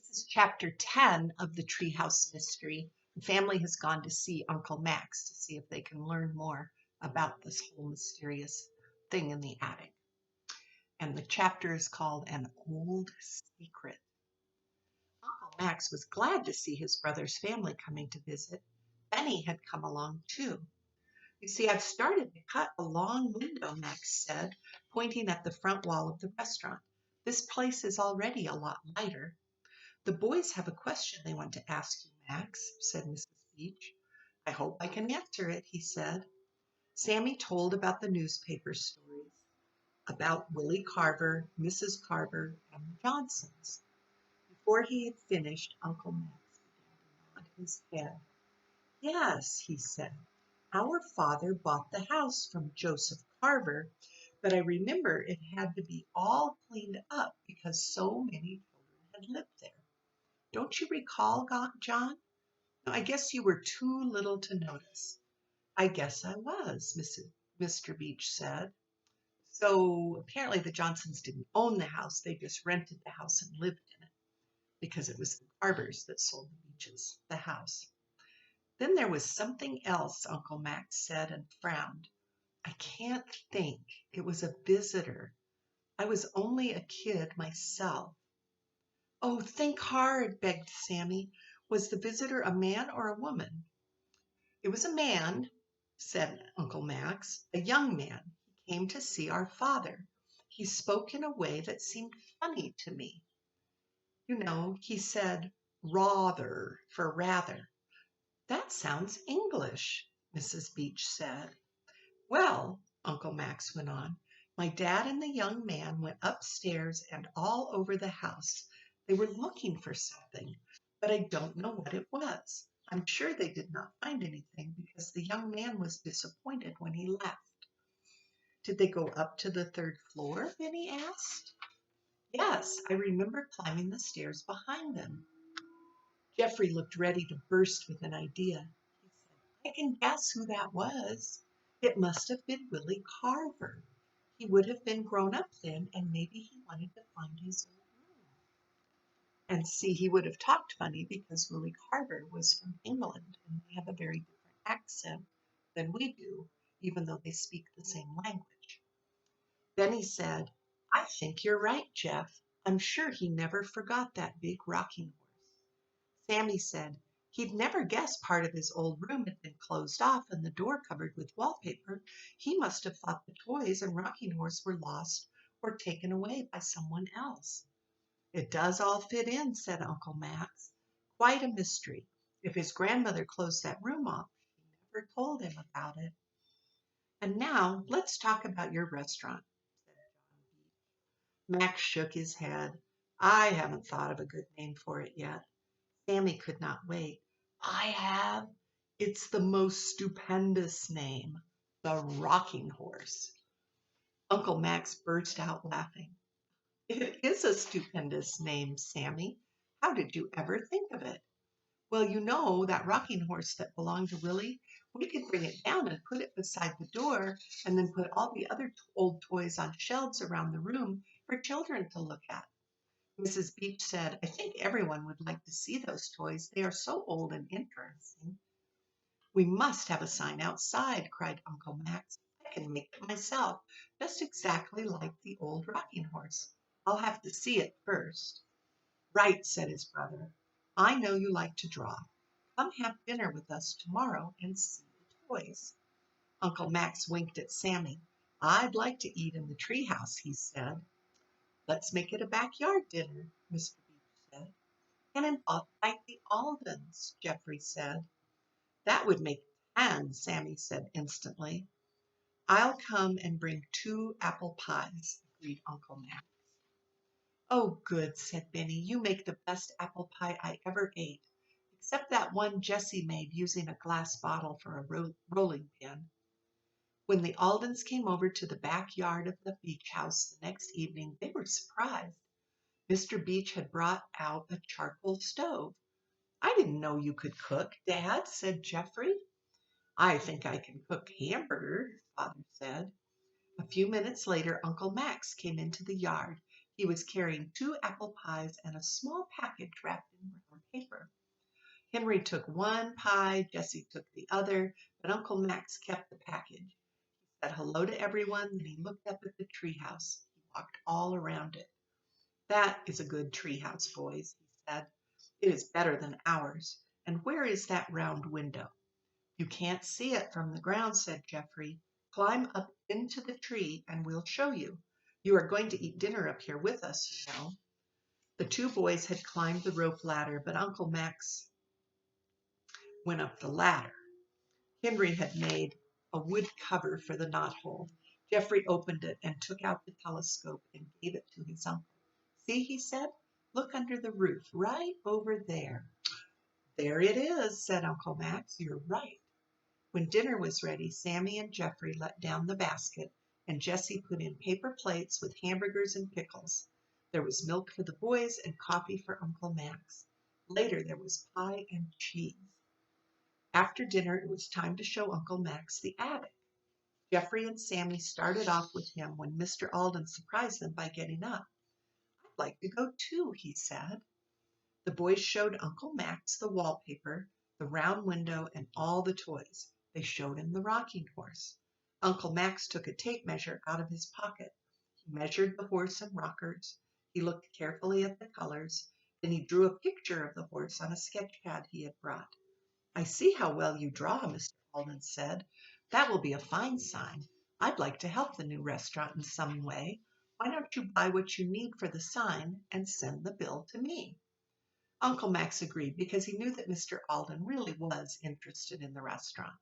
This is chapter 10 of the Treehouse Mystery. The family has gone to see Uncle Max to see if they can learn more about this whole mysterious thing in the attic. And the chapter is called An Old Secret. Uncle Max was glad to see his brother's family coming to visit. Benny had come along too. You see, I've started to cut a long window, Max said, pointing at the front wall of the restaurant. This place is already a lot lighter. The boys have a question they want to ask you, Max, said Mrs. Beach. I hope I can answer it, he said. Sammy told about the newspaper stories, about Willie Carver, Mrs. Carver, and the Johnsons. Before he had finished, Uncle Max began to nod his head. Yes, he said, our father bought the house from Joseph Carver, but I remember it had to be all cleaned up because so many children had lived there. Don't you recall, John? I guess you were too little to notice. I guess I was, Mr. Beach said. So apparently the Johnsons didn't own the house. They just rented the house and lived in it because it was the Carvers that sold the Beaches the house. Then there was something else, Uncle Max said and frowned. I can't think. It was a visitor. I was only a kid myself. Oh, think hard, begged Sammy. Was the visitor a man or a woman? It was a man, said Uncle Max, a young man. He came to see our father. He spoke in a way that seemed funny to me. You know, he said rather for rather. That sounds English, Mrs. Beach said. Well, Uncle Max went on, my dad and the young man went upstairs and all over the house. They were looking for something, but I don't know what it was. I'm sure they did not find anything because the young man was disappointed when he left. Did they go up to the third floor? Benny asked. Yes, I remember climbing the stairs behind them. Jeffrey looked ready to burst with an idea. He said, I can guess who that was. It must have been Willie Carver. He would have been grown up then, and maybe he wanted to find his old room. And see, he would have talked funny because Willie Carver was from England, and they have a very different accent than we do, even though they speak the same language. Then he said, I think you're right, Jeff. I'm sure he never forgot that big rocking horse. Sammy said, he'd never guessed part of his old room had been closed off and the door covered with wallpaper. He must have thought the toys and rocking horse were lost or taken away by someone else. It does all fit in, said Uncle Max. Quite a mystery. If his grandmother closed that room off, she never told him about it. And now let's talk about your restaurant, said John Beach. Max shook his head. I haven't thought of a good name for it yet. Sammy could not wait. I have. It's the most stupendous name, the Rocking Horse. Uncle Max burst out laughing. It is a stupendous name, Sammy. How did you ever think of it? Well, you know, that rocking horse that belonged to Willie, we could bring it down and put it beside the door and then put all the other old toys on shelves around the room for children to look at. Mrs. Beach said, I think everyone would like to see those toys. They are so old and interesting. We must have a sign outside, cried Uncle Max. I can make it myself, just exactly like the old rocking horse. I'll have to see it first. Right, said his brother. I know you like to draw. Come have dinner with us tomorrow and see the toys. Uncle Max winked at Sammy. I'd like to eat in the treehouse, he said. Let's make it a backyard dinner, Mr. Beach said. And invite the Aldens, Jeffrey said. That would make 10, Sammy said instantly. I'll come and bring 2 apple pies, agreed Uncle Max. Oh, good, said Benny. You make the best apple pie I ever ate, except that one Jessie made using a glass bottle for a rolling pin. When the Aldens came over to the backyard of the beach house the next evening, they were surprised. Mr. Beach had brought out a charcoal stove. I didn't know you could cook, Dad, said Jeffrey. I think I can cook hamburgers, Father said. A few minutes later, Uncle Max came into the yard. He was carrying 2 apple pies and a small package wrapped in brown paper. Henry took one pie, Jessie took the other, but Uncle Max kept the package. He said hello to everyone, then he looked up at the treehouse. He walked all around it. "That is a good treehouse, boys," he said. "It is better than ours. And where is that round window?" "You can't see it from the ground," said Geoffrey. "Climb up into the tree and we'll show you. You are going to eat dinner up here with us, you know." The 2 boys had climbed the rope ladder, but Uncle Max went up the ladder. Henry had made a wood cover for the knothole. Geoffrey opened it and took out the telescope and gave it to his uncle. "See," he said, "look under the roof, right over there." "There it is," said Uncle Max. "You're right." When dinner was ready, Sammy and Geoffrey let down the basket, and Jessie put in paper plates with hamburgers and pickles. There was milk for the boys and coffee for Uncle Max. Later there was pie and cheese. After dinner, it was time to show Uncle Max the attic. Geoffrey and Sammy started off with him when Mr. Alden surprised them by getting up. "I'd like to go too," he said. The boys showed Uncle Max the wallpaper, the round window, and all the toys. They showed him the rocking horse. Uncle Max took a tape measure out of his pocket. He measured the horse and rockers. He looked carefully at the colors. Then he drew a picture of the horse on a sketch pad he had brought. "I see how well you draw," Mr. Alden said. "That will be a fine sign. I'd like to help the new restaurant in some way. Why don't you buy what you need for the sign and send the bill to me?" Uncle Max agreed because he knew that Mr. Alden really was interested in the restaurant.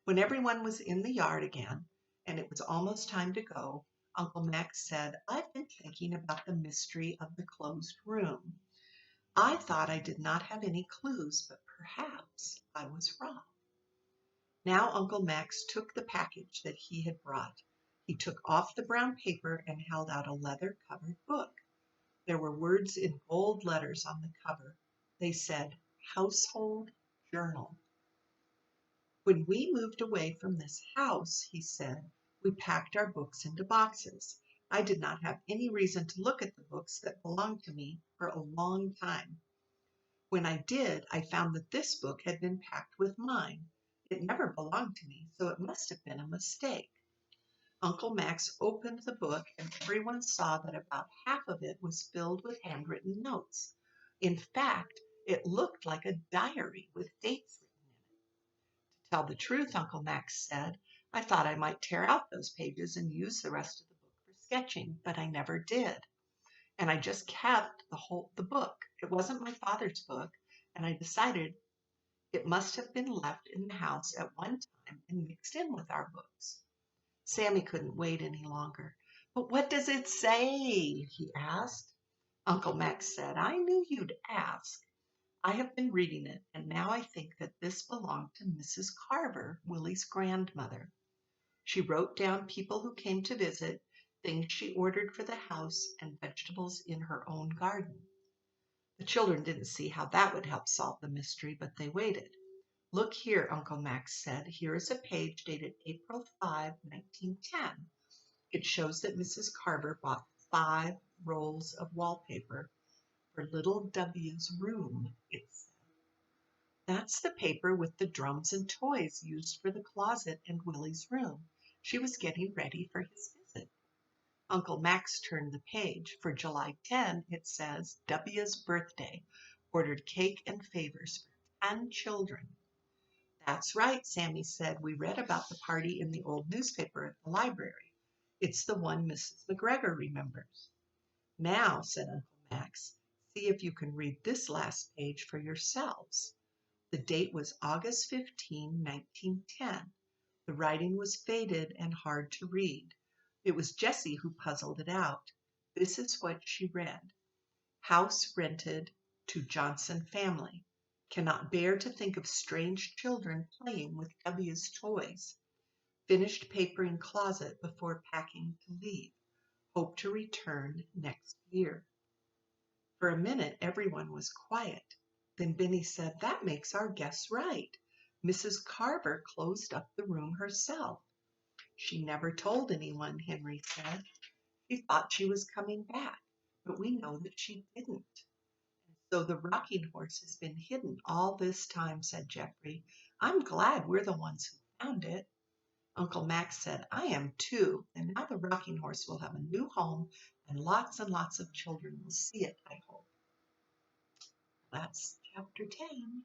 When everyone was in the yard again, and it was almost time to go, Uncle Max said, "I've been thinking about the mystery of the closed room. I thought I did not have any clues, but perhaps I was wrong." Now Uncle Max took the package that he had brought. He took off the brown paper and held out a leather-covered book. There were words in gold letters on the cover. They said, "Household Journal." "When we moved away from this house," he said, "we packed our books into boxes. I did not have any reason to look at the books that belonged to me for a long time. When I did, I found that this book had been packed with mine. It never belonged to me, so it must have been a mistake." Uncle Max opened the book, and everyone saw that about half of it was filled with handwritten notes. In fact, it looked like a diary with dates written in it. "To tell the truth," Uncle Max said, "I thought I might tear out those pages and use the rest of the book for sketching, but I never did. And I just kept the book. It wasn't my father's book, and I decided it must have been left in the house at one time and mixed in with our books." Sammy couldn't wait any longer. "But what does it say?" he asked. Uncle Max said, "I knew you'd ask. I have been reading it, and now I think that this belonged to Mrs. Carver, Willie's grandmother. She wrote down people who came to visit, things she ordered for the house, and vegetables in her own garden." The children didn't see how that would help solve the mystery, but they waited. "Look here," Uncle Max said. "Here is a page dated April 5, 1910. It shows that Mrs. Carver bought 5 rolls of wallpaper for little W's room," it said. "That's the paper with the drums and toys used for the closet and Willie's room. She was getting ready for his visit." Uncle Max turned the page. For July 10, it says, "W's birthday. Ordered cake and favors for 10 children." "That's right," Sammy said. "We read about the party in the old newspaper at the library. It's the one Mrs. McGregor remembers." "Now," said Uncle Max, "see if you can read this last page for yourselves." The date was August 15, 1910. The writing was faded and hard to read. It was Jessie who puzzled it out. This is what she read: "House rented to Johnson family. Cannot bear to think of strange children playing with W's toys. Finished papering closet before packing to leave. Hope to return next year." For a minute everyone was quiet. Then Benny said, "That makes our guess right. Mrs. Carver closed up the room herself." "She never told anyone," Henry said. "She thought she was coming back. but we know that she didn't. So the rocking horse has been hidden all this time, said Jeffrey. I'm glad we're the ones who found it. Uncle Max said, I am too, and now the rocking horse will have a new home and lots of children will see it, I hope. That's chapter 10.